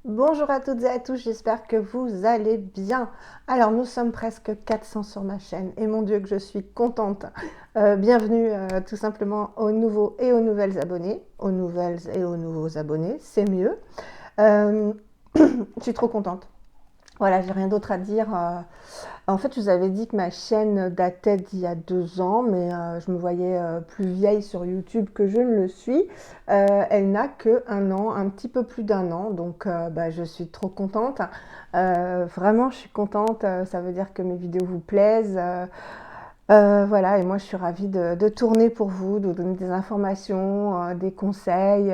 Bonjour à toutes et à tous, j'espère que vous allez bien. Alors nous sommes presque 400 sur ma chaîne et mon Dieu que je suis contente. Bienvenue tout simplement aux nouveaux et aux nouvelles abonnés, aux nouvelles et aux nouveaux abonnés, c'est mieux. Euh, je suis trop contente. Voilà, j'ai rien d'autre à dire. En fait, je vous avais dit que ma chaîne datait d'il y a 2 ans, mais je me voyais plus vieille sur YouTube que je ne le suis. Elle n'a que 1 an, un petit peu plus d'1 an, donc je suis trop contente. Vraiment, je suis contente. Ça veut dire que mes vidéos vous plaisent. Voilà, et moi je suis ravie de tourner pour vous, de vous donner des informations, des conseils,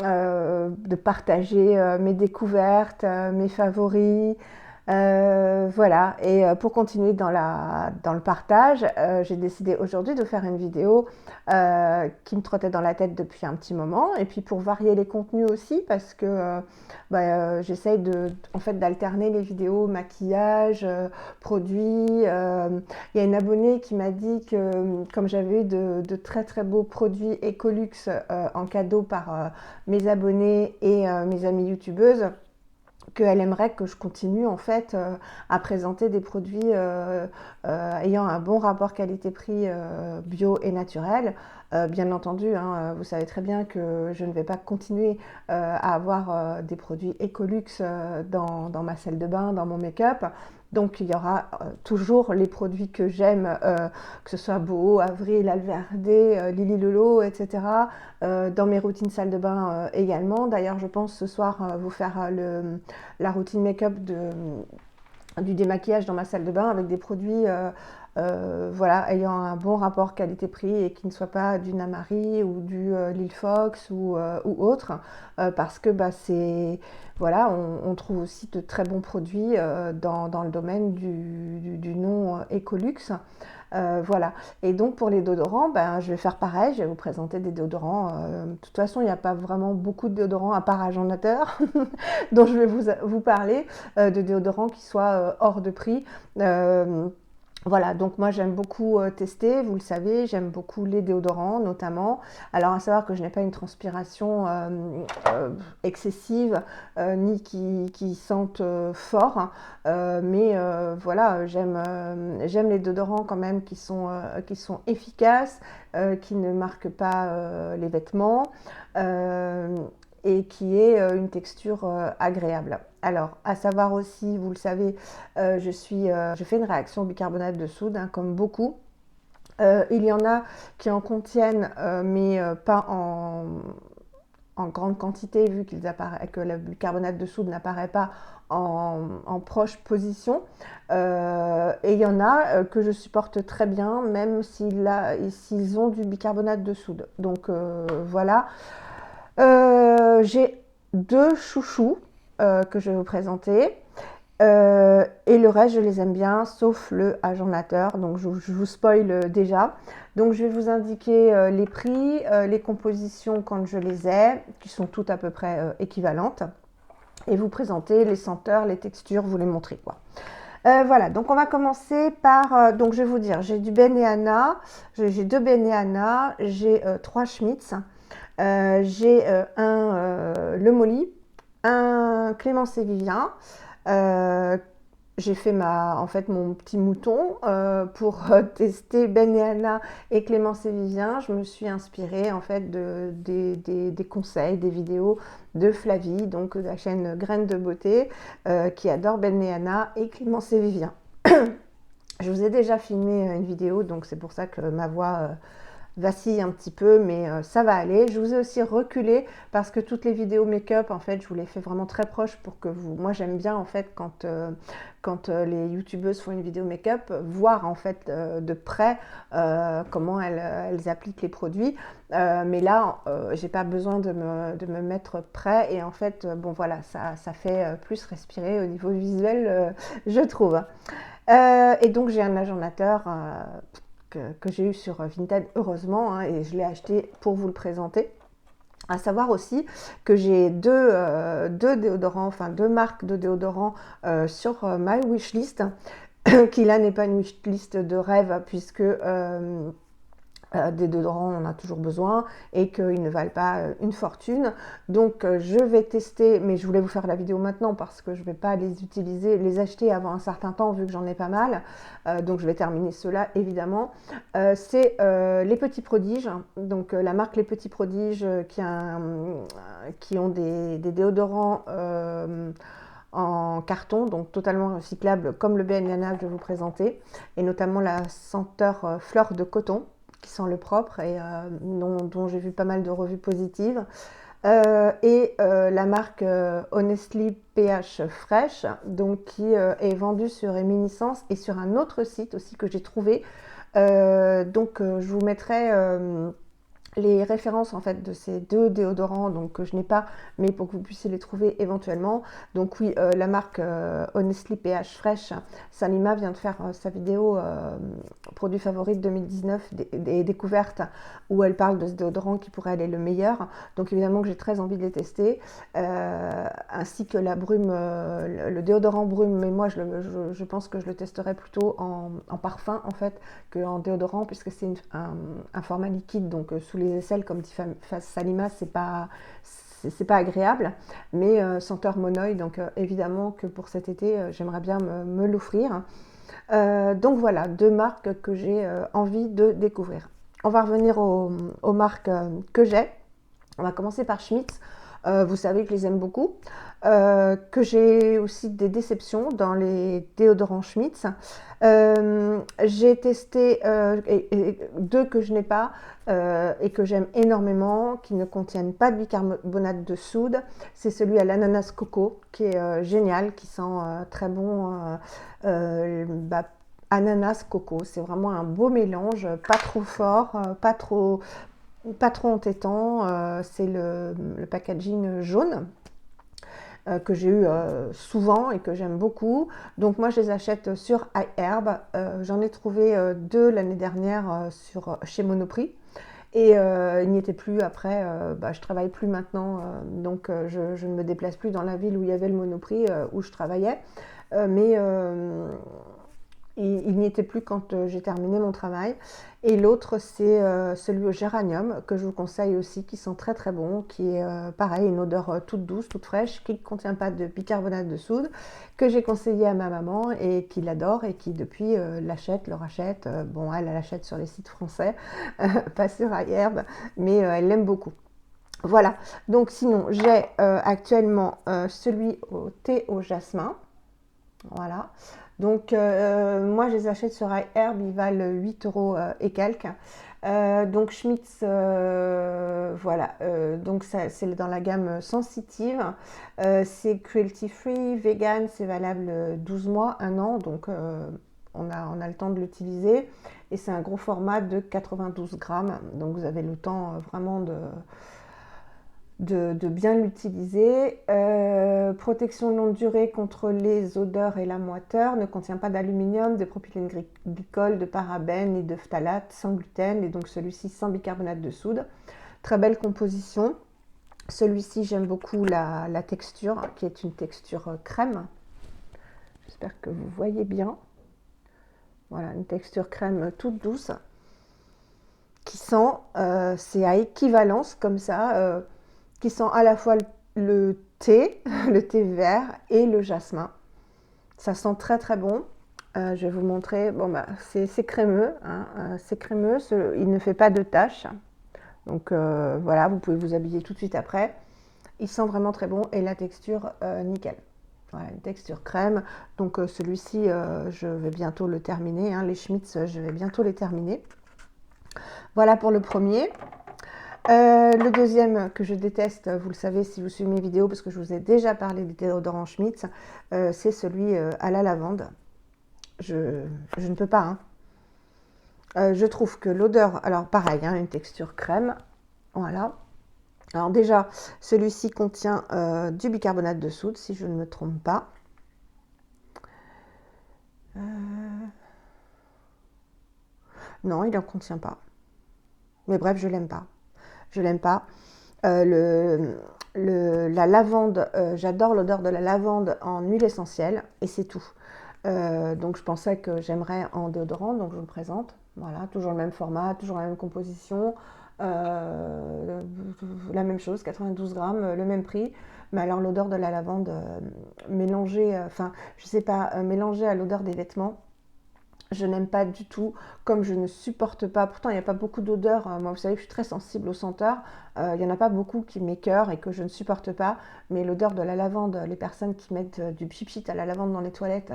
de partager mes découvertes, mes favoris. Voilà, et pour continuer dans le partage, j'ai décidé aujourd'hui de faire une vidéo qui me trottait dans la tête depuis un petit moment, et puis pour varier les contenus aussi, parce que j'essaye en fait, d'alterner les vidéos maquillage, produits. Il y a une abonnée qui m'a dit que comme j'avais eu de très très beaux produits Ecolux en cadeau par mes abonnés et mes amies youtubeuses, qu'elle aimerait que je continue en fait à présenter des produits ayant un bon rapport qualité-prix bio et naturel. Bien entendu, hein, vous savez très bien que je ne vais pas continuer à avoir des produits Ecolux dans ma salle de bain, dans mon make-up. Donc il y aura toujours les produits que j'aime, que ce soit Beau, Avril, Alverde, Lily Lolo, etc. Dans mes routines salle de bain également. D'ailleurs, je pense ce soir vous faire la routine make-up du démaquillage dans ma salle de bain avec des produits voilà, ayant un bon rapport qualité-prix et qui ne soient pas du Namari ou du Lil Fox ou autre, parce que c'est voilà, on trouve aussi de très bons produits dans le domaine du nom Ecolux. Voilà. Et donc pour les déodorants, je vais faire pareil, je vais vous présenter des déodorants. De toute façon, il n'y a pas vraiment beaucoup de déodorants à part Agent-Nateur, dont je vais vous parler, de déodorants qui soient hors de prix. Voilà, donc moi j'aime beaucoup tester, vous le savez, j'aime beaucoup les déodorants notamment. Alors à savoir que je n'ai pas une transpiration excessive, ni qui sente fort, hein. Mais voilà, j'aime les déodorants quand même qui sont efficaces, qui ne marquent pas les vêtements, euh, et qui est une texture agréable. Alors, à savoir aussi, vous le savez, je fais une réaction au bicarbonate de soude, hein, comme beaucoup. Il y en a qui en contiennent, mais pas en grande quantité, vu que le bicarbonate de soude n'apparaît pas en proche position. Et il y en a que je supporte très bien, même s'ils ont du bicarbonate de soude. Donc voilà. J'ai 2 chouchous que je vais vous présenter. Et le reste, je les aime bien, sauf le Agent-Nateur. Donc, je vous spoil déjà. Donc, je vais vous indiquer les prix, les compositions quand je les ai, qui sont toutes à peu près équivalentes. Et vous présenter les senteurs, les textures, vous les montrer quoi. Voilà, donc on va commencer par, donc je vais vous dire, j'ai du Benehana, j'ai 2 Benehana, j'ai 3 Schmitz, j'ai Le Molly, un Clémence et Vivien. Euh, j'ai fait en fait mon petit mouton pour tester Benehana et Clémence et Vivien. Je me suis inspirée en fait des conseils, des vidéos de Flavie, donc de la chaîne Graines de Beauté, qui adore Benehana et Clémence et Vivien. Je vous ai déjà filmé une vidéo, donc c'est pour ça que ma voix vacille un petit peu, mais ça va aller. Je vous ai aussi reculé parce que toutes les vidéos make-up, en fait, je vous les fais vraiment très proches pour que vous... Moi, j'aime bien, en fait, quand les youtubeuses font une vidéo make-up, voir, en fait, de près comment elles appliquent les produits. Mais là, j'ai pas besoin de me mettre près et en fait, bon, voilà, ça fait plus respirer au niveau visuel, je trouve. Et donc, j'ai un agendateur que j'ai eu sur Vinted, heureusement, hein, et je l'ai acheté pour vous le présenter. À savoir aussi que j'ai deux déodorants, enfin 2 marques de déodorants sur ma wishlist, qui là n'est pas une wishlist de rêve, puisque Des déodorants, on a toujours besoin et qu'ils ne valent pas une fortune. Donc je vais tester, mais je voulais vous faire la vidéo maintenant parce que je ne vais pas les utiliser, les acheter avant un certain temps vu que j'en ai pas mal. Donc je vais terminer ceux-là évidemment. C'est les Petits Prodiges, donc la marque Les Petits Prodiges qui ont des déodorants en carton, donc totalement recyclable comme le BNNA que je vais vous présenter, et notamment la senteur fleur de coton qui sent le propre et dont j'ai vu pas mal de revues positives. La marque Honestly pH Fresh, donc qui est vendue sur Eminiscence et sur un autre site aussi que j'ai trouvé. Je vous mettrai les références en fait de ces deux déodorants, donc que je n'ai pas, mais pour que vous puissiez les trouver éventuellement. Donc oui, la marque Honestly pH Fresh, Salima vient de faire sa vidéo produit favori de 2019 des découvertes, où elle parle de ce déodorant qui pourrait aller le meilleur. Donc évidemment que j'ai très envie de les tester, ainsi que la brume, le déodorant brume, mais moi je pense que je le testerai plutôt en parfum en fait qu'en déodorant, puisque c'est un format liquide, donc sous les aisselles, comme dit Salima, c'est pas agréable, mais senteur monoï, donc évidemment que pour cet été, j'aimerais bien me l'offrir. Donc voilà, deux marques que j'ai envie de découvrir. On va revenir aux marques que j'ai. On va commencer par Schmitz. Vous savez que je les aime beaucoup. Que j'ai aussi des déceptions dans les déodorants Schmitz. J'ai testé deux que je n'ai pas et que j'aime énormément, qui ne contiennent pas de bicarbonate de soude. C'est celui à l'ananas coco, qui est génial, qui sent très bon. Ananas coco, c'est vraiment un beau mélange, pas trop fort, pas trop entêtant. C'est le packaging jaune que j'ai eu souvent et que j'aime beaucoup. Donc moi je les achète sur iHerb. J'en ai trouvé deux l'année dernière chez Monoprix. Et il n'y était plus après, je travaille plus maintenant, donc je ne me déplace plus dans la ville où il y avait le Monoprix, où je travaillais. Mais il n'y était plus quand j'ai terminé mon travail. Et l'autre, c'est celui au géranium, que je vous conseille aussi, qui sent très très bon, qui est pareil, une odeur toute douce, toute fraîche, qui ne contient pas de bicarbonate de soude, que j'ai conseillé à ma maman et qui l'adore et qui depuis le rachète. Bon, elle l'achète sur les sites français, pas sur iHerb, mais elle l'aime beaucoup. Voilà, donc sinon j'ai actuellement celui au thé au jasmin. Voilà. Donc moi je les achète sur iHerb, ils valent 8 € et quelques. Donc Schmitz, voilà, donc c'est dans la gamme sensitive, c'est cruelty free, vegan, c'est valable 12 mois, 1 an, donc on a le temps de l'utiliser, et c'est un gros format de 92 grammes, donc vous avez le temps vraiment de bien l'utiliser. Protection longue durée contre les odeurs et la moiteur, ne contient pas d'aluminium, de propylène glycol, de parabènes et de phtalates, sans gluten, et donc celui-ci sans bicarbonate de soude. Très belle composition. Celui-ci, j'aime beaucoup la texture, qui est une texture crème. J'espère que vous voyez bien. Voilà, une texture crème toute douce, qui sent, c'est à équivalence comme ça, qui sent à la fois le thé, le thé vert et le jasmin. Ça sent très très bon. Je vais vous montrer. Bon, c'est crémeux, hein, c'est crémeux, il ne fait pas de taches. Donc voilà, vous pouvez vous habiller tout de suite après. Il sent vraiment très bon et la texture nickel. Voilà, une texture crème. Donc celui-ci, je vais bientôt le terminer, hein. Les Schmitz, je vais bientôt les terminer. Voilà pour le premier. Le deuxième que je déteste, vous le savez si vous suivez mes vidéos, parce que je vous ai déjà parlé des déodorants Schmitz, c'est celui à la lavande. Je ne peux pas. Hein. Je trouve que l'odeur, alors pareil, hein, une texture crème. Voilà. Alors déjà, celui-ci contient du bicarbonate de soude, si je ne me trompe pas. Non, il n'en contient pas. Mais bref, je l'aime pas. Je l'aime pas. La lavande, j'adore l'odeur de la lavande en huile essentielle et c'est tout. Donc je pensais que j'aimerais en déodorant, donc je vous le présente. Voilà, toujours le même format, toujours la même composition, euh, la même chose, 92 grammes, le même prix. Mais alors l'odeur de la lavande mélangée, enfin, je sais pas, mélangée à l'odeur des vêtements, je n'aime pas du tout, comme je ne supporte pas, pourtant il n'y a pas beaucoup d'odeurs, moi vous savez que je suis très sensible aux senteurs, il n'y en a pas beaucoup qui m'écœurent et que je ne supporte pas, mais l'odeur de la lavande, les personnes qui mettent du pchit à la lavande dans les toilettes,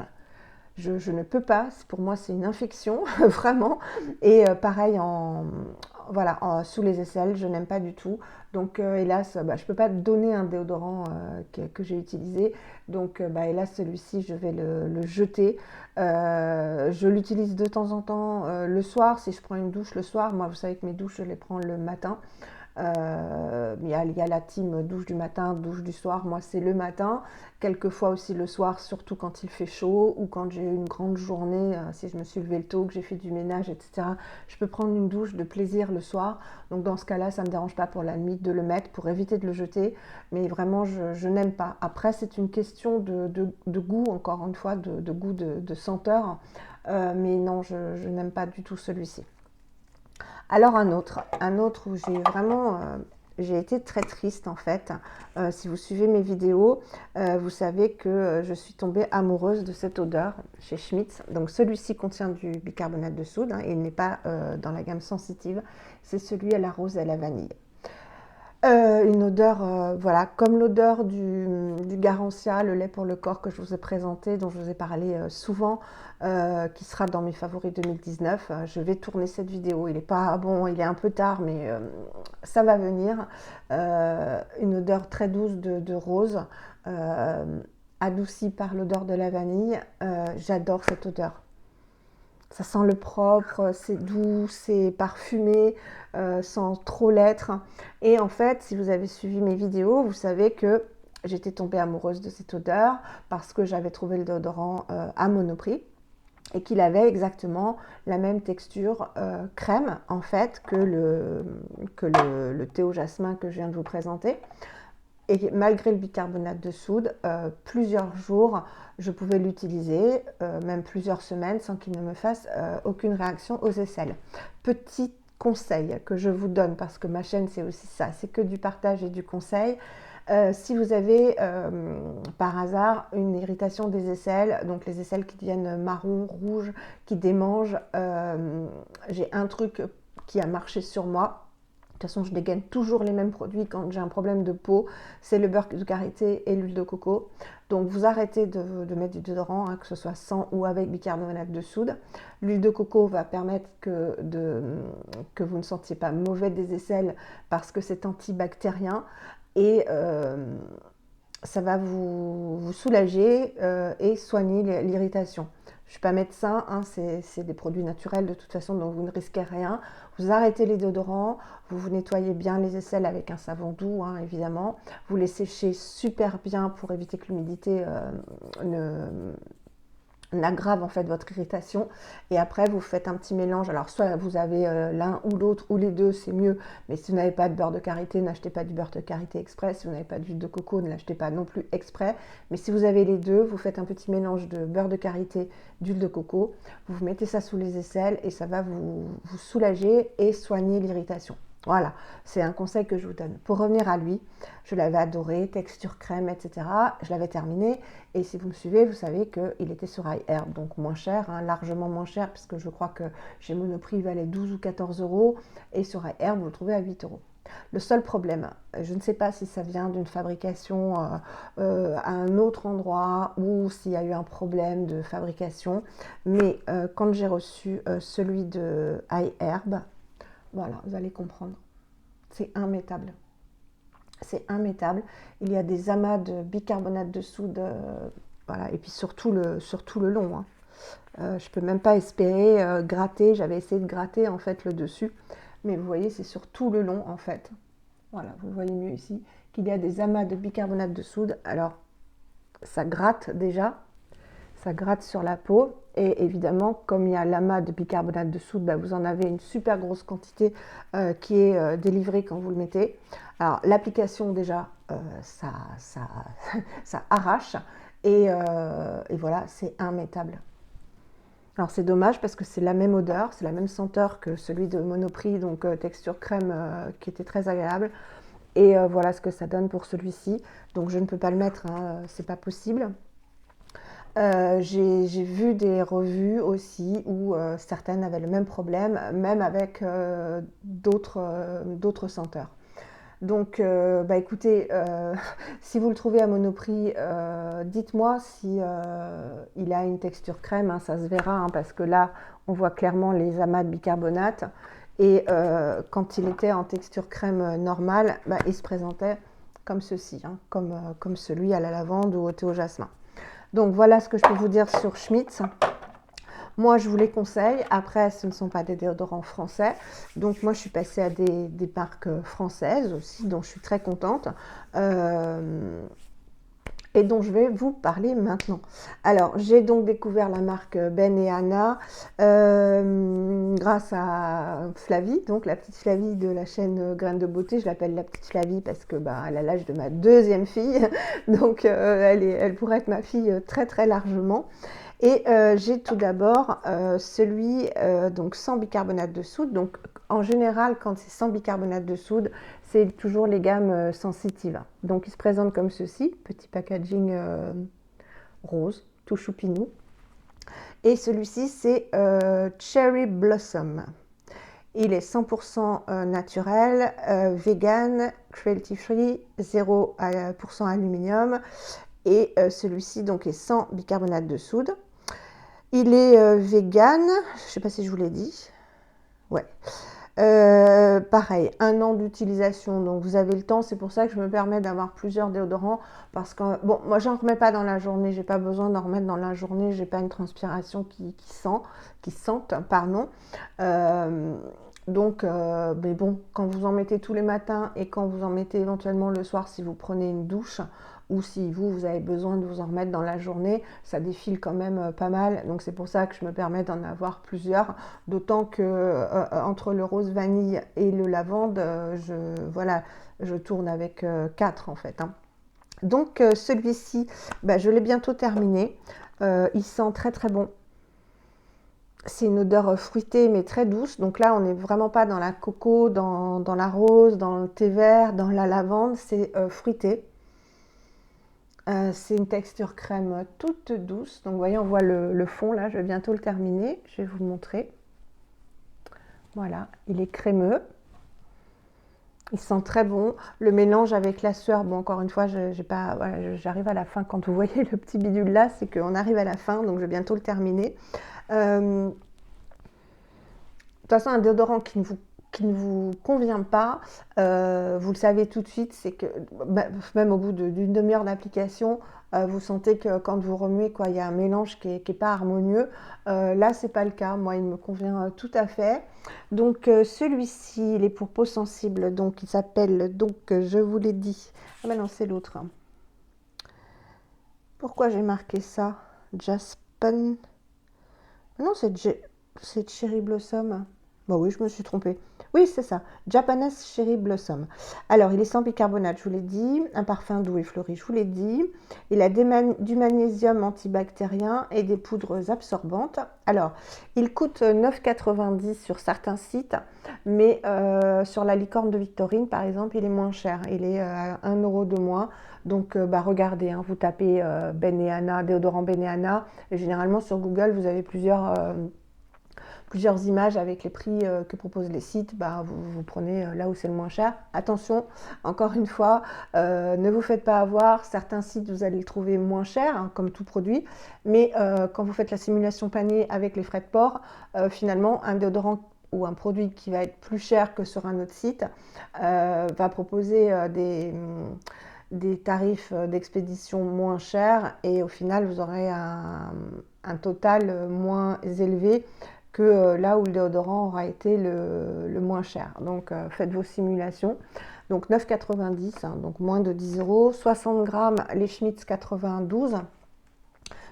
je ne peux pas, pour moi c'est une infection, vraiment. Et pareil, voilà, sous les aisselles, je n'aime pas du tout. Donc hélas, bah, je ne peux pas donner un déodorant que j'ai utilisé. Donc bah, hélas, celui-ci, je vais le jeter. Je l'utilise de temps en temps le soir, si je prends une douche le soir. Moi, vous savez que mes douches, je les prends le matin. Il y a la team douche du matin, douche du soir. Moi, c'est le matin. Quelquefois aussi le soir, surtout quand il fait chaud ou quand j'ai eu une grande journée, si je me suis levée tôt, que j'ai fait du ménage, etc. Je peux prendre une douche de plaisir le soir. Donc dans ce cas-là, ça ne me dérange pas pour la nuit de le mettre, pour éviter de le jeter. Mais vraiment, je n'aime pas. Après, c'est une question de goût, encore une fois, de goût de senteur. Mais non, je n'aime pas du tout celui-ci. Alors un autre où j'ai vraiment, j'ai été très triste en fait. Si vous suivez mes vidéos, vous savez que je suis tombée amoureuse de cette odeur chez Schmitz. Donc celui-ci contient du bicarbonate de soude, hein, et il n'est pas dans la gamme sensitive. C'est celui à la rose et à la vanille. Une odeur, voilà, comme l'odeur du Garancia, le lait pour le corps que je vous ai présenté, dont je vous ai parlé souvent, qui sera dans mes favoris 2019. Je vais tourner cette vidéo. Il est pas bon, il est un peu tard, mais ça va venir. Une odeur très douce de rose, adoucie par l'odeur de la vanille. J'adore cette odeur. Ça sent le propre, c'est doux, c'est parfumé, sans trop l'être. Et en fait, si vous avez suivi mes vidéos, vous savez que j'étais tombée amoureuse de cette odeur parce que j'avais trouvé le déodorant à Monoprix et qu'il avait exactement la même texture crème en fait que le thé au jasmin que je viens de vous présenter. Et malgré le bicarbonate de soude, plusieurs jours, je pouvais l'utiliser, même plusieurs semaines, sans qu'il ne me fasse aucune réaction aux aisselles. Petit conseil que je vous donne, parce que ma chaîne c'est aussi ça, c'est que du partage et du conseil. Si vous avez par hasard une irritation des aisselles, donc les aisselles qui deviennent marron, rouge, qui démangent, j'ai un truc qui a marché sur moi. De toute façon, je dégaine toujours les mêmes produits quand j'ai un problème de peau. C'est le beurre de karité et l'huile de coco. Donc, vous arrêtez de mettre du déodorant, hein, que ce soit sans ou avec bicarbonate de soude. L'huile de coco va permettre que vous ne sentiez pas mauvais des aisselles parce que c'est antibactérien. Et ça va vous soulager et soigner l'irritation. Je ne suis pas médecin, hein, c'est des produits naturels de toute façon, donc vous ne risquez rien. Vous arrêtez les déodorants, vous nettoyez bien les aisselles avec un savon doux, hein, évidemment. Vous les séchez super bien pour éviter que l'humidité n'aggrave en fait votre irritation. Et après vous faites un petit mélange. Alors soit vous avez l'un ou l'autre ou les deux, c'est mieux. Mais si vous n'avez pas de beurre de karité, n'achetez pas du beurre de karité exprès. Si vous n'avez pas d'huile de coco, ne l'achetez pas non plus exprès. Mais si vous avez les deux, vous faites un petit mélange de beurre de karité, d'huile de coco. Vous mettez ça sous les aisselles et ça va vous soulager et soigner l'irritation. Voilà, c'est un conseil que je vous donne. Pour revenir à lui, je l'avais adoré, texture crème, etc. Je l'avais terminé et si vous me suivez, vous savez qu'il était sur iHerb, donc moins cher, hein, largement moins cher, puisque je crois que chez Monoprix, il valait 12 ou 14 euros et sur iHerb, vous le trouvez à 8 euros. Le seul problème, je ne sais pas si ça vient d'une fabrication à un autre endroit ou s'il y a eu un problème de fabrication, mais quand j'ai reçu celui de iHerb, voilà, vous allez comprendre. C'est immétable. C'est immétable. Il y a des amas de bicarbonate de soude, voilà, et puis sur tout le long. Hein. Je ne peux même pas espérer gratter. J'avais essayé de gratter en fait le dessus, mais vous voyez, c'est sur tout le long en fait. Voilà, vous voyez mieux ici qu'il y a des amas de bicarbonate de soude. Alors, ça gratte déjà. Ça gratte sur la peau et évidemment comme il y a l'amas de bicarbonate de soude, bah, vous en avez une super grosse quantité qui est délivrée quand vous le mettez. Alors l'application déjà ça arrache et voilà, c'est immétable. Alors c'est dommage parce que c'est la même odeur, c'est la même senteur que celui de Monoprix, donc texture crème qui était très agréable. Et voilà ce que ça donne pour celui-ci. Donc je ne peux pas le mettre, hein, c'est pas possible. J'ai vu des revues aussi où certaines avaient le même problème, même avec d'autres senteurs. Donc, bah écoutez, si vous le trouvez à Monoprix, dites-moi si il a une texture crème, hein, ça se verra, hein, parce que là, on voit clairement les amas de bicarbonate. Et quand il était en texture crème normale, bah, il se présentait comme ceci, hein, comme celui à la lavande ou au thé au jasmin. Donc voilà ce que je peux vous dire sur Schmidt's. Moi, je vous les conseille. Après, ce ne sont pas des déodorants français. Donc moi, je suis passée à des marques françaises aussi, dont je suis très contente. Et dont je vais vous parler maintenant. Alors, j'ai donc découvert la marque Ben et Anna grâce à Flavie, donc la petite Flavie de la chaîne Graines de Beauté. Je l'appelle la petite Flavie parce que bah, elle a l'âge de ma deuxième fille, donc elle pourrait être ma fille très très largement. Et j'ai tout d'abord celui donc sans bicarbonate de soude. Donc en général, quand c'est sans bicarbonate de soude, c'est toujours les gammes sensitives. Donc il se présente comme ceci, petit packaging rose, tout choupinou. Et celui-ci, c'est Cherry Blossom. Il est 100% naturel, vegan, cruelty free, 0% aluminium. Et celui-ci donc est sans bicarbonate de soude. Il est vegan, je ne sais pas si je vous l'ai dit. Ouais. Pareil, 1 an d'utilisation, donc vous avez le temps. C'est pour ça que je me permets d'avoir plusieurs déodorants, parce que bon, moi j'en remets pas dans la journée, j'ai pas besoin d'en remettre dans la journée, j'ai pas une transpiration qui sente, pardon. Donc, mais bon, quand vous en mettez tous les matins et quand vous en mettez éventuellement le soir si vous prenez une douche, ou si vous avez besoin de vous en remettre dans la journée, ça défile quand même pas mal. Donc c'est pour ça que je me permets d'en avoir plusieurs, d'autant que entre le rose vanille et le lavande, je tourne avec 4 en fait, hein. Donc celui-ci, bah, je l'ai bientôt terminé. Il sent très très bon. C'est une odeur fruitée mais très douce. Donc là, on n'est vraiment pas dans la coco, dans la rose, dans le thé vert, dans la lavande. C'est fruité. C'est une texture crème toute douce. Donc vous voyez, on voit le fond là. Je vais bientôt le terminer. Je vais vous montrer. Voilà, il est crémeux. Il sent très bon. Le mélange avec la sueur, bon, encore une fois, j'arrive à la fin. Quand vous voyez le petit bidule là, c'est qu'on arrive à la fin. Donc je vais bientôt le terminer. De toute façon, un déodorant qui ne vous convient pas, vous le savez tout de suite, c'est que même au bout d'une demi-heure d'application, vous sentez que quand vous remuez, il y a un mélange qui n'est pas harmonieux. Là, c'est pas le cas. Moi, il me convient tout à fait. Donc, celui-ci, il est pour peau sensible. Donc, il s'appelle, donc, je vous l'ai dit. Ah, mais non, c'est l'autre. Pourquoi j'ai marqué ça? Jaspen. Non, c'est Cherry Blossom. Bah oui, je me suis trompée. Oui, c'est ça. Japanese Cherry Blossom. Alors, il est sans bicarbonate, je vous l'ai dit. Un parfum doux et fleuri, je vous l'ai dit. Il a du magnésium antibactérien et des poudres absorbantes. Alors, il coûte 9,90 sur certains sites, mais sur la licorne de Victorine, par exemple, il est moins cher. Il est à 1 € de moins. Donc, regardez, hein, vous tapez Ben et Anna, déodorant Ben et Anna. Et généralement, sur Google, vous avez plusieurs images avec les prix que proposent les sites. Vous prenez là où c'est le moins cher. Attention, encore une fois, ne vous faites pas avoir. Certains sites, vous allez le trouver moins cher, hein, comme tout produit. Mais quand vous faites la simulation panier avec les frais de port, finalement, un déodorant ou un produit qui va être plus cher que sur un autre site va proposer des tarifs d'expédition moins chers, et au final vous aurez un total moins élevé que là où le déodorant aura été le moins cher. Donc faites vos simulations. Donc 9,90 €, hein, donc moins de 10 €. 60 grammes, les Schmidt's 92.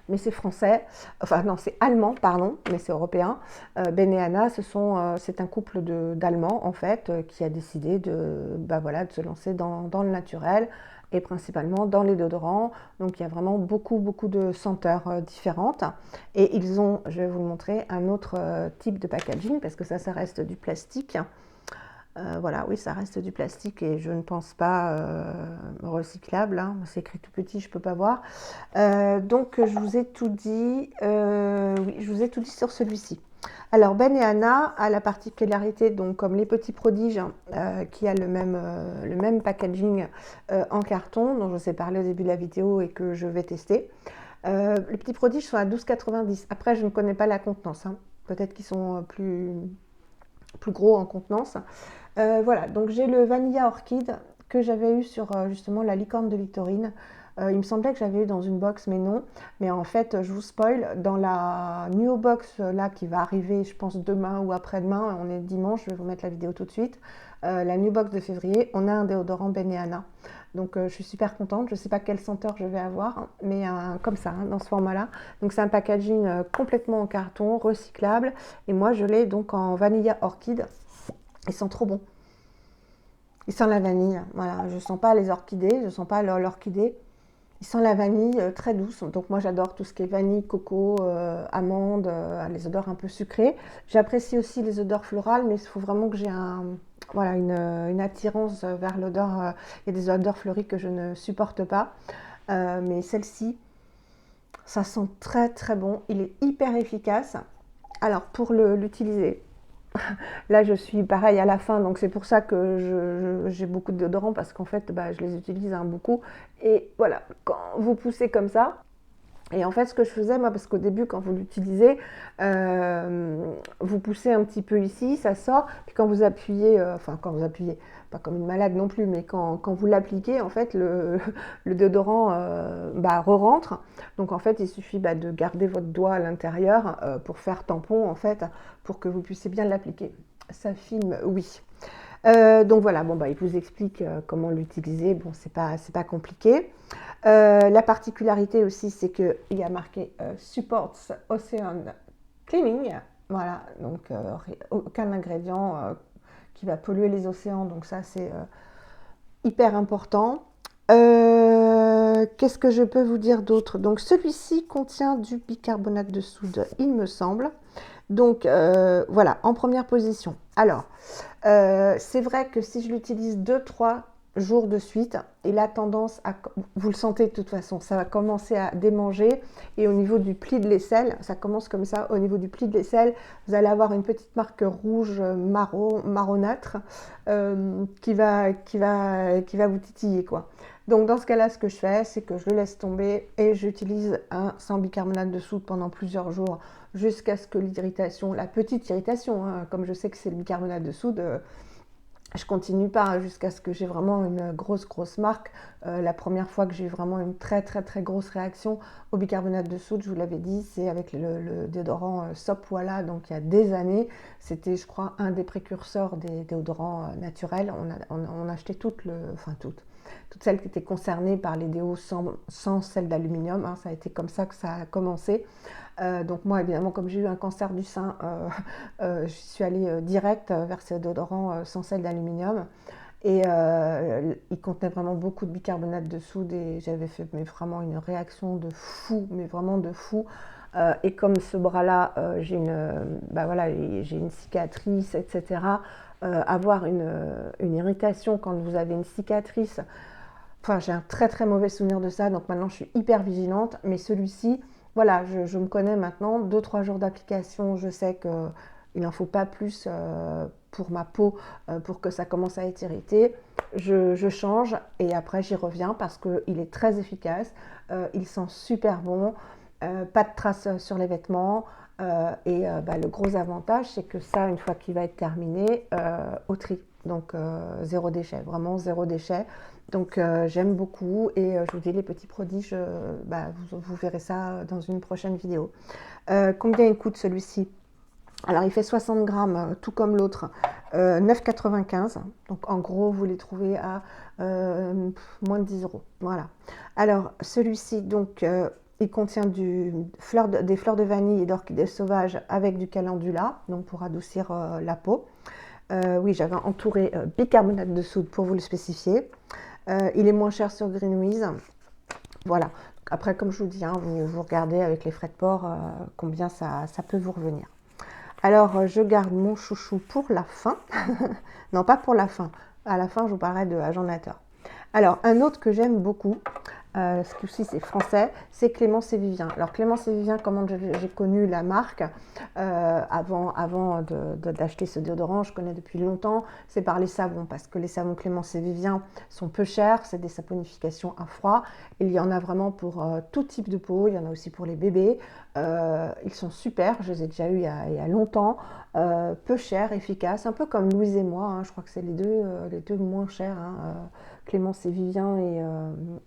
Mais c'est français, enfin non, c'est allemand, pardon, mais c'est européen. Ben et Anna, c'est un couple d'Allemands en fait qui a décidé de se lancer dans le naturel. et principalement dans les déodorants. Donc il y a vraiment beaucoup de senteurs différentes. Et ils ont, je vais vous le montrer, un autre type de packaging parce que ça reste du plastique. Voilà, oui, ça reste du plastique et je ne pense pas recyclable. Hein. C'est écrit tout petit, je ne peux pas voir. Donc, je vous ai tout dit. Oui, je vous ai tout dit sur celui-ci. Alors, Ben et Anna a la particularité, donc comme les petits prodiges, qui a le même packaging en carton, dont je vous ai parlé au début de la vidéo et que je vais tester. Les petits prodiges sont à 12,90 €. Après, je ne connais pas la contenance. Hein. Peut-être qu'ils sont plus gros en contenance. Voilà, donc j'ai le Vanilla Orchid que j'avais eu sur justement la licorne de Littorine. Il me semblait que j'avais eu dans une box, mais non. Mais en fait, je vous spoil, dans la new box là qui va arriver, je pense demain ou après-demain, on est dimanche, je vais vous mettre la vidéo tout de suite. La new box de février, on a un déodorant Ben et Anna. Donc je suis super contente, je ne sais pas quelle senteur je vais avoir, hein, mais comme ça, hein, dans ce format-là. Donc c'est un packaging complètement en carton, recyclable. Et moi, je l'ai donc en Vanilla Orchid. Ils sont trop bons. Ils sentent la vanille. Voilà, je sens pas les orchidées, je sens pas l'orchidée. Ils sentent la vanille très douce. Donc moi j'adore tout ce qui est vanille, coco, amande, les odeurs un peu sucrées. J'apprécie aussi les odeurs florales, mais il faut vraiment que j'ai voilà, une attirance vers l'odeur. Il y a des odeurs fleuries que je ne supporte pas. Mais celle-ci, ça sent très bon. Il est hyper efficace. Alors pour l'utiliser, là, je suis pareil à la fin, donc c'est pour ça que j'ai beaucoup de déodorants parce qu'en fait, je les utilise beaucoup. Et voilà, quand vous poussez comme ça, et en fait, ce que je faisais, moi, parce qu'au début, quand vous l'utilisez, vous poussez un petit peu ici, ça sort, puis quand vous appuyez, enfin, quand vous appuyez, pas comme une malade non plus, mais quand vous l'appliquez, en fait, le déodorant re-rentre. Donc, en fait, il suffit de garder votre doigt à l'intérieur pour faire tampon, en fait, pour que vous puissiez bien l'appliquer. Ça filme, oui. Donc voilà, bon, il vous explique comment l'utiliser. Bon, c'est pas compliqué. La particularité aussi, c'est qu'il y a marqué Supports Ocean Cleaning. Voilà, donc aucun ingrédient qui va polluer les océans. Donc ça, c'est hyper important. Qu'est-ce que je peux vous dire d'autre? Donc celui-ci contient du bicarbonate de soude, il me semble. Donc voilà, en première position. Alors, c'est vrai que si je l'utilise 2-3 jours de suite, il a tendance à, vous le sentez de toute façon, ça va commencer à démanger. Et au niveau du pli de l'aisselle, ça commence comme ça, au niveau du pli de l'aisselle, vous allez avoir une petite marque rouge marronâtre qui va vous titiller, quoi. Donc dans ce cas-là, ce que je fais, c'est que je le laisse tomber et j'utilise un sans bicarbonate de soude pendant plusieurs jours jusqu'à ce que l'irritation, la petite irritation, hein, comme je sais que c'est le bicarbonate de soude, je continue pas jusqu'à ce que j'ai vraiment une grosse marque. La première fois que j'ai eu vraiment une très grosse réaction au bicarbonate de soude, je vous l'avais dit, c'est avec le déodorant Sop Voilà, donc il y a des années. C'était, je crois, un des précurseurs des déodorants naturels. On achetait toutes celles qui étaient concernées par les déos sans sel d'aluminium. Hein, ça a été comme ça que ça a commencé. Donc moi, évidemment, comme j'ai eu un cancer du sein, je suis allée direct vers ces déodorants sans sel d'aluminium. Et il contenait vraiment beaucoup de bicarbonate de soude et j'avais fait vraiment une réaction de fou, mais vraiment de fou. Et comme ce bras-là, j'ai une cicatrice, etc. Avoir une irritation quand vous avez une cicatrice, enfin j'ai un très mauvais souvenir de ça, donc maintenant je suis hyper vigilante. Mais celui-ci, voilà, je me connais maintenant, 2-3 jours d'application, je sais qu'il n'en faut pas plus pour ma peau pour que ça commence à être irrité. Je change et après j'y reviens parce qu'il est très efficace, il sent super bon, pas de traces sur les vêtements. Le gros avantage, c'est que ça, une fois qu'il va être terminé, au tri. Donc zéro déchet, vraiment zéro déchet. Donc j'aime beaucoup et je vous dis les petits prodiges, vous verrez ça dans une prochaine vidéo. Combien il coûte celui-ci? Alors il fait 60 grammes, tout comme l'autre, 9,95 €. Donc en gros, vous les trouvez à moins de 10 €. Voilà. Alors celui-ci, donc il contient des fleurs de vanille et d'orchidée sauvage avec du calendula, donc pour adoucir la peau. Oui, j'avais entouré bicarbonate de soude pour vous le spécifier. Il est moins cher sur Greenwiz. Voilà. Après, comme je vous dis, hein, vous regardez avec les frais de port combien ça peut vous revenir. Alors, je garde mon chouchou pour la fin. Non, pas pour la fin. À la fin, je vous parlerai de Agent Nateur. Alors, un autre que j'aime beaucoup, ce coup-ci c'est français, c'est Clémence et Vivien. Alors Clémence et Vivien, comment j'ai connu la marque avant d'acheter ce déodorant, je connais depuis longtemps, c'est par les savons, parce que les savons Clémence et Vivien sont peu chers, c'est des saponifications à froid, il y en a vraiment pour tout type de peau, il y en a aussi pour les bébés, ils sont super, je les ai déjà eus il y a longtemps, peu chers, efficaces, un peu comme Louise et moi, hein, je crois que c'est les deux moins chers, hein, Clémence et Vivien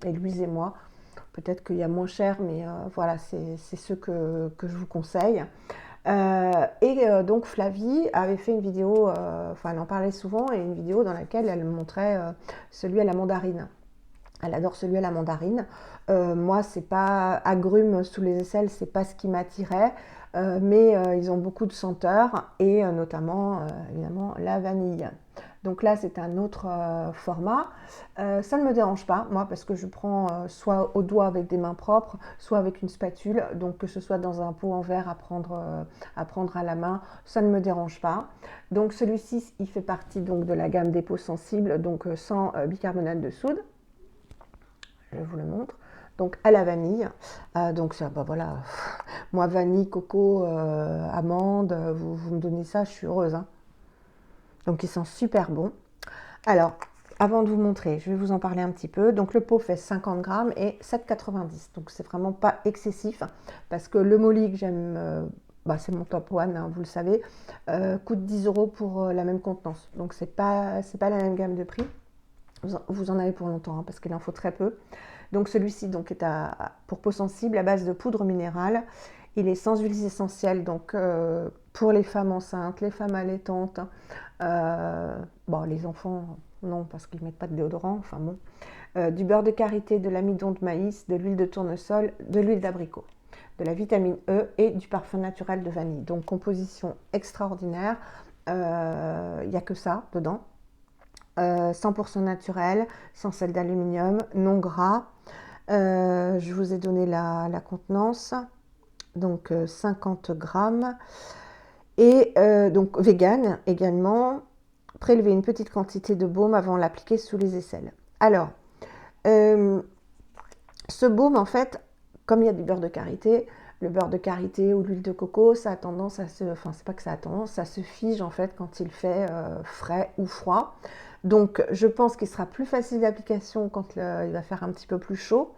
et Louise et moi. Peut-être qu'il y a moins cher, mais voilà, c'est ceux que je vous conseille. Donc Flavie avait fait une vidéo, enfin elle en parlait souvent, et une vidéo dans laquelle elle montrait celui à la mandarine. Elle adore celui à la mandarine. Moi, c'est pas agrumes sous les aisselles, c'est pas ce qui m'attirait, mais ils ont beaucoup de senteurs et notamment évidemment la vanille. Donc là, c'est un autre format. Ça ne me dérange pas, moi, parce que je prends soit au doigt avec des mains propres, soit avec une spatule. Donc que ce soit dans un pot en verre à prendre à la main, ça ne me dérange pas. Donc celui-ci, il fait partie donc de la gamme des peaux sensibles, donc sans bicarbonate de soude. Je vous le montre. Donc à la vanille. Donc ça, bah voilà, moi vanille, coco, amande, vous me donnez ça, je suis heureuse, hein. Donc ils sont super bons. Alors, avant de vous montrer, je vais vous en parler un petit peu. Donc le pot fait 50 grammes et 7,90. Donc c'est vraiment pas excessif parce que le Molly que j'aime, c'est mon top one, hein, vous le savez, coûte 10 € pour la même contenance. Donc c'est pas la même gamme de prix. Vous en avez pour longtemps, hein, parce qu'il en faut très peu. Donc celui-ci donc, est pour peau sensible à base de poudre minérale. Il est sans huiles essentielles, donc pour les femmes enceintes, les femmes allaitantes, les enfants, non, parce qu'ils ne mettent pas de déodorant, enfin bon. Du beurre de karité, de l'amidon de maïs, de l'huile de tournesol, de l'huile d'abricot, de la vitamine E et du parfum naturel de vanille. Donc composition extraordinaire, il n'y a que ça dedans. 100% naturel, sans sel d'aluminium, non gras. Je vous ai donné la contenance, donc 50 grammes. Et donc vegan également. Prélever une petite quantité de baume avant de l'appliquer sous les aisselles. Alors, ce baume, en fait, comme il y a du beurre de karité, le beurre de karité ou l'huile de coco, ça a tendance à se... Enfin, c'est pas que ça a tendance, ça se fige, en fait, quand il fait frais ou froid. Donc, je pense qu'il sera plus facile d'application quand il va faire un petit peu plus chaud.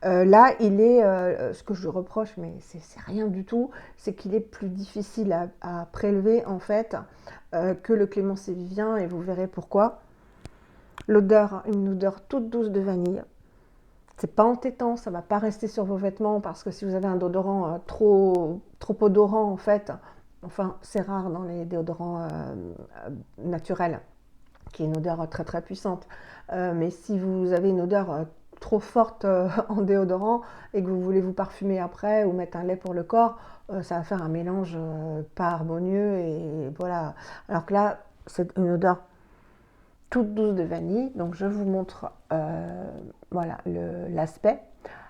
Là, il est... ce que je reproche, mais c'est rien du tout, c'est qu'il est plus difficile à prélever, en fait, que le Clémence et Vivien, et vous verrez pourquoi. L'odeur, une odeur toute douce de vanille. C'est pas entêtant, ça va pas rester sur vos vêtements parce que si vous avez un déodorant trop odorant en fait, enfin c'est rare dans les déodorants naturels qui est une odeur très très puissante, mais si vous avez une odeur trop forte en déodorant et que vous voulez vous parfumer après ou mettre un lait pour le corps, ça va faire un mélange pas harmonieux et voilà. Alors que là, c'est une odeur toute douce de vanille. Donc je vous montre voilà l'aspect.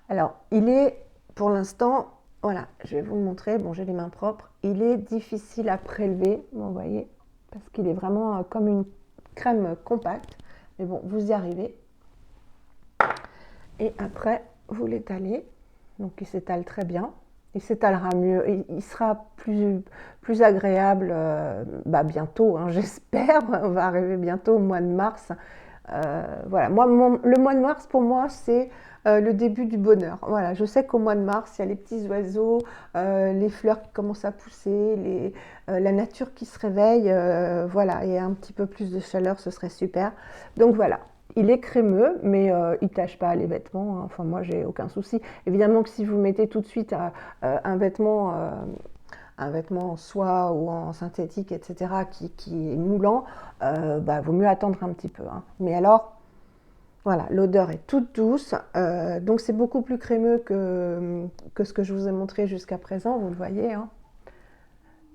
Alors il est pour l'instant, voilà, je vais vous le montrer. Bon, j'ai les mains propres. Il est difficile à prélever, vous voyez, parce qu'il est vraiment comme une crème compacte. Mais bon, vous y arrivez. Et après, vous l'étalez. Donc il s'étale très bien. Il s'étalera mieux, il sera plus agréable bientôt, hein, j'espère. On va arriver bientôt au mois de mars. Voilà, moi, le mois de mars, pour moi, c'est le début du bonheur. Voilà, je sais qu'au mois de mars, il y a les petits oiseaux, les fleurs qui commencent à pousser, la nature qui se réveille. Voilà, et un petit peu plus de chaleur, ce serait super. Donc voilà. Il est crémeux, mais il ne tâche pas les vêtements, hein. Enfin, moi, j'ai aucun souci. Évidemment que si vous mettez tout de suite un vêtement en soie ou en synthétique, etc., qui est moulant, vaut mieux attendre un petit peu, hein. Mais alors, voilà, l'odeur est toute douce, donc c'est beaucoup plus crémeux que ce que je vous ai montré jusqu'à présent, vous le voyez, hein.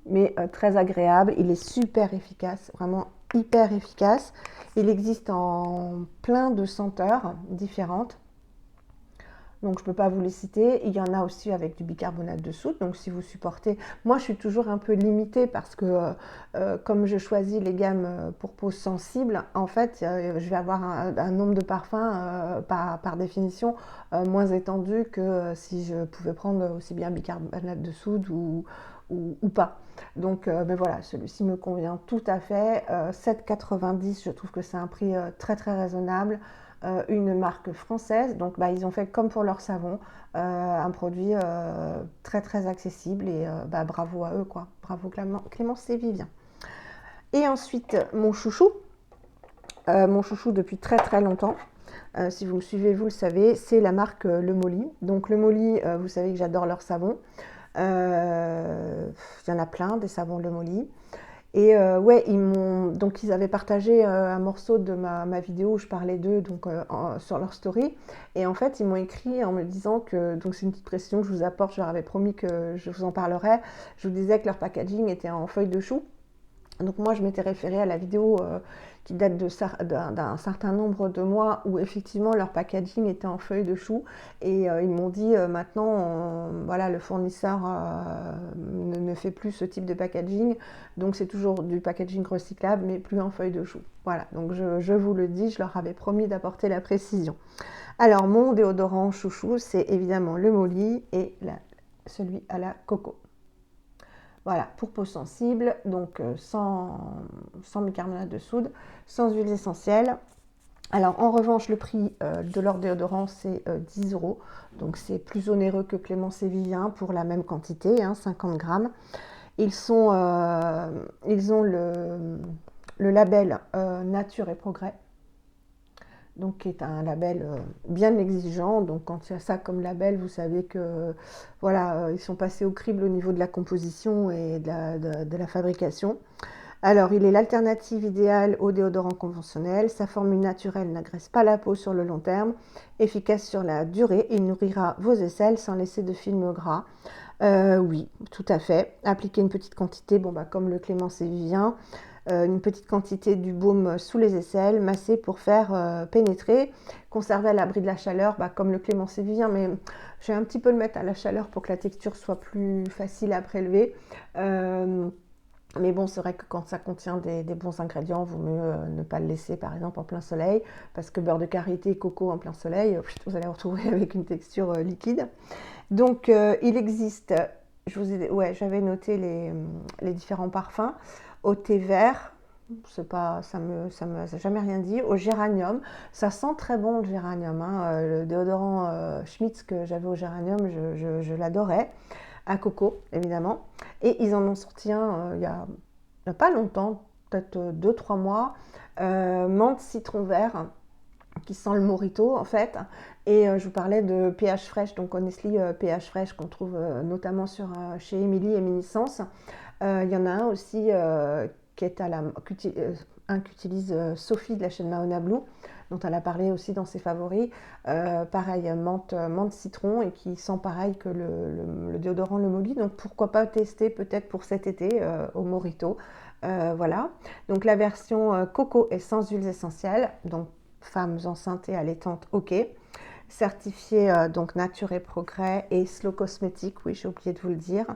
Mais très agréable, il est super efficace, vraiment hyper efficace. Il existe en plein de senteurs différentes. Donc je ne peux pas vous les citer. Il y en a aussi avec du bicarbonate de soude. Donc si vous supportez, moi je suis toujours un peu limitée parce que comme je choisis les gammes pour peau sensible, en fait je vais avoir un nombre de parfums par définition moins étendu que si je pouvais prendre aussi bien bicarbonate de soude ou pas. Donc mais voilà, celui-ci me convient tout à fait. 7,90 €, je trouve que c'est un prix très très raisonnable. Une marque française, donc bah, ils ont fait comme pour leur savon, un produit très très accessible et bah, bravo à eux quoi, bravo Clémence et Vivien. Et ensuite mon chouchou depuis très très longtemps, si vous me suivez vous le savez, c'est la marque Le Molly. Donc Le Molly, vous savez que j'adore leur savon, il y en a plein des savons Le Molly. Et ouais, donc ils avaient partagé un morceau de ma vidéo où je parlais d'eux donc, sur leur story. Et en fait, ils m'ont écrit en me disant que, donc c'est une petite précision que je vous apporte, je leur avais promis que je vous en parlerais. Je vous disais que leur packaging était en feuille de chou. Donc moi, je m'étais référée à la vidéo qui date d'un certain nombre de mois où effectivement leur packaging était en feuille de chou. Et ils m'ont dit maintenant, voilà, le fournisseur ne fait plus ce type de packaging. Donc c'est toujours du packaging recyclable, mais plus en feuille de chou. Voilà, donc je vous le dis, je leur avais promis d'apporter la précision. Alors mon déodorant chouchou, c'est évidemment le Molly et celui à la coco. Voilà, pour peau sensible, donc sans bicarbonate de soude, sans huiles essentielles. Alors en revanche, le prix de leur déodorant, c'est 10 €. Donc c'est plus onéreux que Clémence et Vivien pour la même quantité, 50 grammes. Ils ont le label Nature et Progrès, donc qui est un label bien exigeant. Donc quand il y a ça comme label, vous savez que voilà, ils sont passés au crible au niveau de la composition et de la fabrication. Alors, il est l'alternative idéale au déodorant conventionnel. Sa formule naturelle n'agresse pas la peau sur le long terme. Efficace sur la durée, il nourrira vos aisselles sans laisser de film gras. Oui, tout à fait. Appliquez une petite quantité, bon, bah, comme le Clémence et Vivien, une petite quantité du baume sous les aisselles, masser pour faire pénétrer. Conserver à l'abri de la chaleur, bah, comme le Clémence et Vivien, mais je vais un petit peu le mettre à la chaleur pour que la texture soit plus facile à prélever. Mais bon, c'est vrai que quand ça contient des bons ingrédients, il vaut mieux ne pas le laisser par exemple en plein soleil, parce que beurre de karité et coco en plein soleil, vous allez vous retrouver avec une texture liquide. Donc il existe, ouais, j'avais noté les différents parfums, au thé vert, c'est pas, ça me jamais rien dit, au géranium, ça sent très bon le géranium, le déodorant Schmitz que j'avais au géranium, je l'adorais, à coco évidemment, et ils en ont sorti un il y a pas longtemps, peut-être 2-3 mois, menthe citron vert, qui sent le morito en fait. Et je vous parlais de pH Fresh, donc Honestly pH Fresh qu'on trouve notamment chez Emily et Miniscence. Il y en a un aussi qui est un qu'utilise Sophie de la chaîne Mahona Blue, dont elle a parlé aussi dans ses favoris. Pareil, menthe citron, et qui sent pareil que le déodorant Le Molly. Donc pourquoi pas tester peut-être pour cet été au morito. Voilà. Donc la version coco est sans huiles essentielles, donc femmes enceintes et allaitantes, ok. Certifié donc Nature et Progrès et Slow Cosmétique, oui j'ai oublié de vous le dire,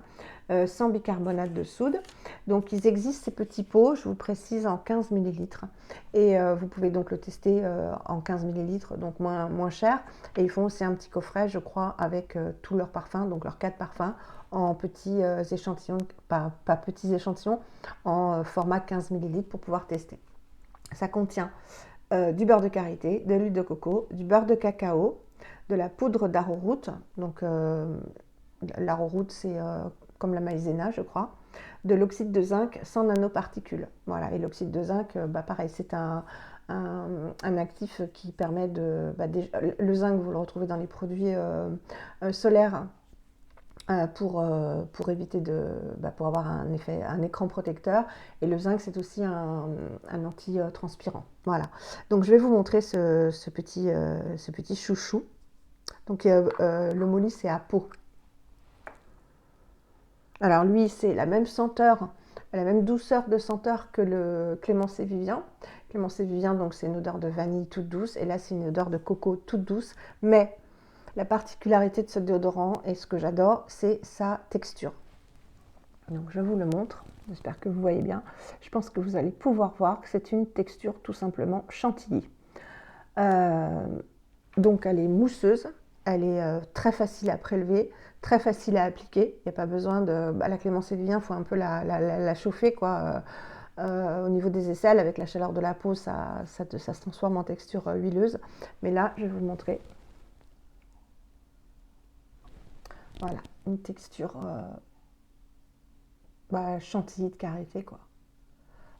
sans bicarbonate de soude. Donc ils existent ces petits pots, je vous précise, en 15 ml. Et vous pouvez donc le tester en 15 ml, donc moins cher. Et ils font aussi un petit coffret, je crois, avec tous leurs parfums, donc leurs 4 parfums, en petits échantillons, pas petits échantillons, en format 15 ml pour pouvoir tester. Ça contient du beurre de karité, de l'huile de coco, du beurre de cacao, de la poudre d'arrowroot, donc l'arrowroot c'est comme la maïzena je crois, de l'oxyde de zinc sans nanoparticules. Voilà, et l'oxyde de zinc, pareil, c'est un actif qui permet de... le zinc, vous le retrouvez dans les produits solaires, pour éviter pour avoir un écran protecteur. Et le zinc, c'est aussi un anti-transpirant. Voilà. Donc je vais vous montrer ce petit chouchou. Donc le Molly, c'est à peau. Alors lui, c'est la même senteur Elle a la même douceur de senteur que le Clémence et Vivien. Clémence et Vivien, donc c'est une odeur de vanille toute douce, et là c'est une odeur de coco toute douce, mais la particularité de ce déodorant, et ce que j'adore, c'est sa texture. Donc je vous le montre, j'espère que vous voyez bien. Je pense que vous allez pouvoir voir que c'est une texture tout simplement chantilly. Donc elle est mousseuse, elle est très facile à prélever, très facile à appliquer. Il n'y a pas besoin de... la Clémence et Vivien, il faut un peu la chauffer, quoi. Au niveau des aisselles, avec la chaleur de la peau, ça se transforme en texture huileuse. Mais là, je vais vous le montrer. Voilà, une texture chantilly de karité, quoi.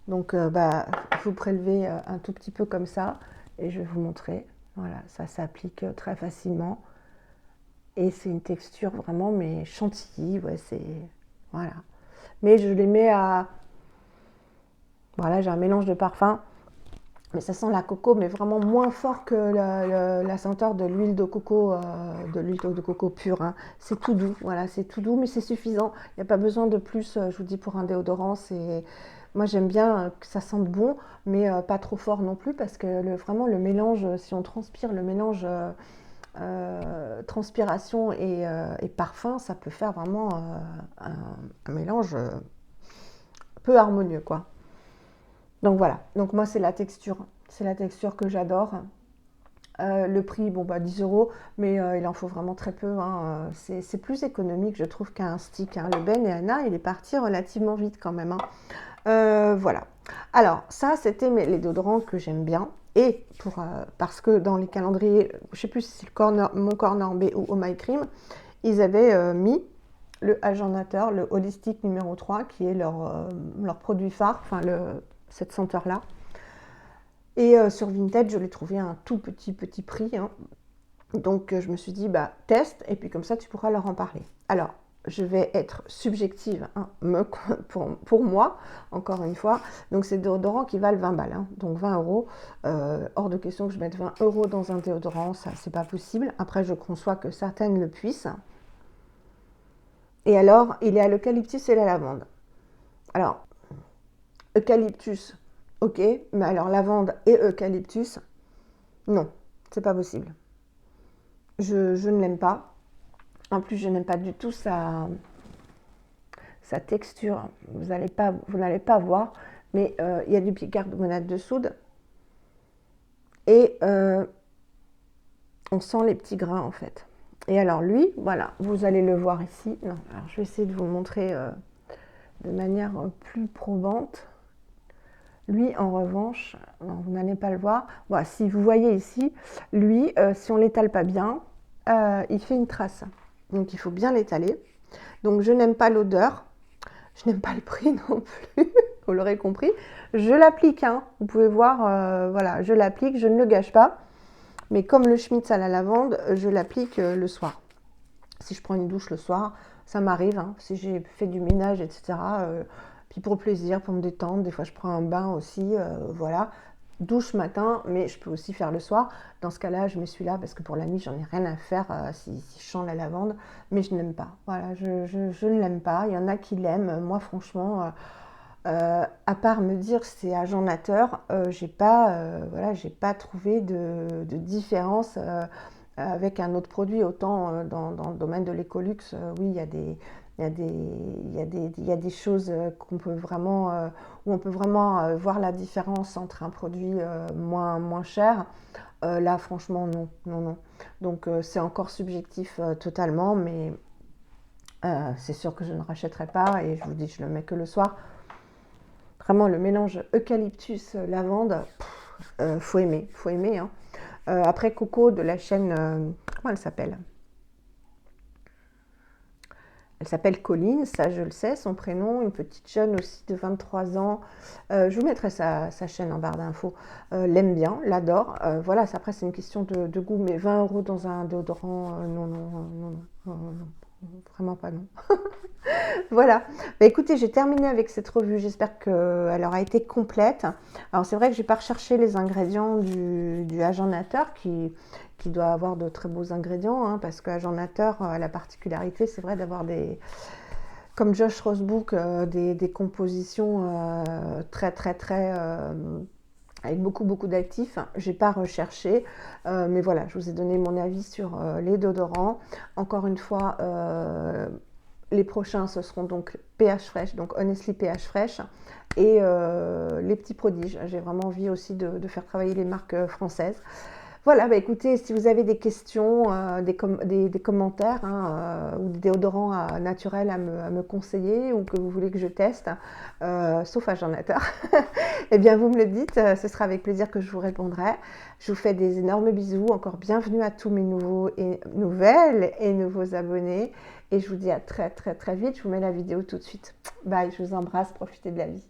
Donc, vous prélevez un tout petit peu comme ça, et je vais vous montrer. Voilà, ça s'applique très facilement. Et c'est une texture vraiment, mais chantilly, ouais, c'est... Voilà. Mais je les mets à... Voilà, j'ai un mélange de parfums, mais ça sent la coco, mais vraiment moins fort que la senteur de l'huile de coco pure, hein. C'est tout doux, voilà, c'est tout doux, mais c'est suffisant. Il n'y a pas besoin de plus, je vous dis, pour un déodorant. Moi, j'aime bien que ça sente bon, mais pas trop fort non plus, parce que vraiment, le mélange, si on transpire, le mélange transpiration et parfum, ça peut faire vraiment un mélange peu harmonieux, quoi. Donc voilà, donc moi c'est la texture que j'adore. Le prix, bon 10 €, mais il en faut vraiment très peu, hein. C'est plus économique, je trouve, qu'un stick, hein. Le Ben et Anna, il est parti relativement vite quand même, hein. Voilà. Alors ça, c'était les déodorants que j'aime bien. Et parce que dans les calendriers, je ne sais plus si c'est mon Corner B ou Oh My Cream, ils avaient mis le Agennateur, le Holistic numéro 3, qui est leur produit phare, enfin cette senteur-là. Et sur Vinted, je l'ai trouvé à un tout petit prix, hein. Donc je me suis dit, teste, et puis comme ça, tu pourras leur en parler. Alors, je vais être subjective, hein, pour moi, encore une fois. Donc c'est des déodorants qui valent 20 balles, hein, donc 20 €. Hors de question que je mette 20 € dans un déodorant, ça c'est pas possible. Après, je conçois que certaines le puissent. Et alors, il est à l'eucalyptus et la lavande. Alors, eucalyptus, ok, mais alors lavande et eucalyptus, non, c'est pas possible. Je ne l'aime pas. En plus, je n'aime pas du tout sa texture. Vous n'allez pas voir, mais il y a du bicarbonate de soude. Et on sent les petits grains, en fait. Et alors lui, voilà, vous allez le voir ici. Non, alors je vais essayer de vous le montrer de manière plus probante. Lui, en revanche, non, vous n'allez pas le voir. Voilà, si vous voyez ici, lui, si on ne l'étale pas bien, il fait une trace. Donc il faut bien l'étaler. Donc je n'aime pas l'odeur, je n'aime pas le prix non plus, vous l'aurez compris. Je l'applique, hein. Vous pouvez voir, voilà, je l'applique, je ne le gâche pas. Mais comme le Schmitz à la lavande, je l'applique le soir. Si je prends une douche le soir, ça m'arrive, hein, si j'ai fait du ménage, etc. Puis pour le plaisir, pour me détendre, des fois je prends un bain aussi, voilà. Douche matin, mais je peux aussi faire le soir. Dans ce cas-là, je m'essuie là parce que pour la nuit, j'en ai rien à faire si je sens la lavande, mais je n'aime pas. Voilà, je ne l'aime pas. Il y en a qui l'aiment. Moi, franchement, à part me dire c'est Agennateur, j'ai pas trouvé de différence avec un autre produit. Autant dans le domaine de l'écolux, oui, il y a des choses qu'on peut vraiment, où on peut vraiment voir la différence entre un produit moins cher. Là, franchement, non, non, non. Donc, c'est encore subjectif totalement, mais c'est sûr que je ne rachèterai pas. Et je vous dis, je le mets que le soir. Vraiment, le mélange eucalyptus-lavande, faut aimer, hein. Après, Coco de la chaîne, comment elle s'appelle? Elle s'appelle Colline, ça je le sais, son prénom, une petite jeune aussi de 23 ans. Je vous mettrai sa chaîne en barre d'infos. L'aime bien, l'adore. Voilà, après c'est une question de goût, mais 20 € dans un déodorant, non, non, non, non, non, vraiment pas non. Voilà, écoutez, j'ai terminé avec cette revue, j'espère qu'elle aura été complète. Alors c'est vrai que j'ai pas recherché les ingrédients du Agennateur qui doit avoir de très beaux ingrédients, hein, parce que Agennateur a la particularité, c'est vrai, d'avoir des comme Josh Rosebook, des compositions très avec beaucoup d'actifs. J'ai pas recherché, mais voilà, je vous ai donné mon avis sur les déodorants. Encore une fois, les prochains, ce seront donc PH Fresh, donc Honestly PH Fresh, et les petits prodiges. J'ai vraiment envie aussi de faire travailler les marques françaises. Voilà, bah écoutez, si vous avez des questions, des commentaires ou des déodorants naturels à me conseiller ou que vous voulez que je teste, sauf agent-nateur, eh bien vous me le dites, ce sera avec plaisir que je vous répondrai. Je vous fais des énormes bisous, encore bienvenue à tous mes nouveaux et nouvelles et nouveaux abonnés. Et je vous dis à très vite, je vous mets la vidéo tout de suite. Bye, je vous embrasse, profitez de la vie.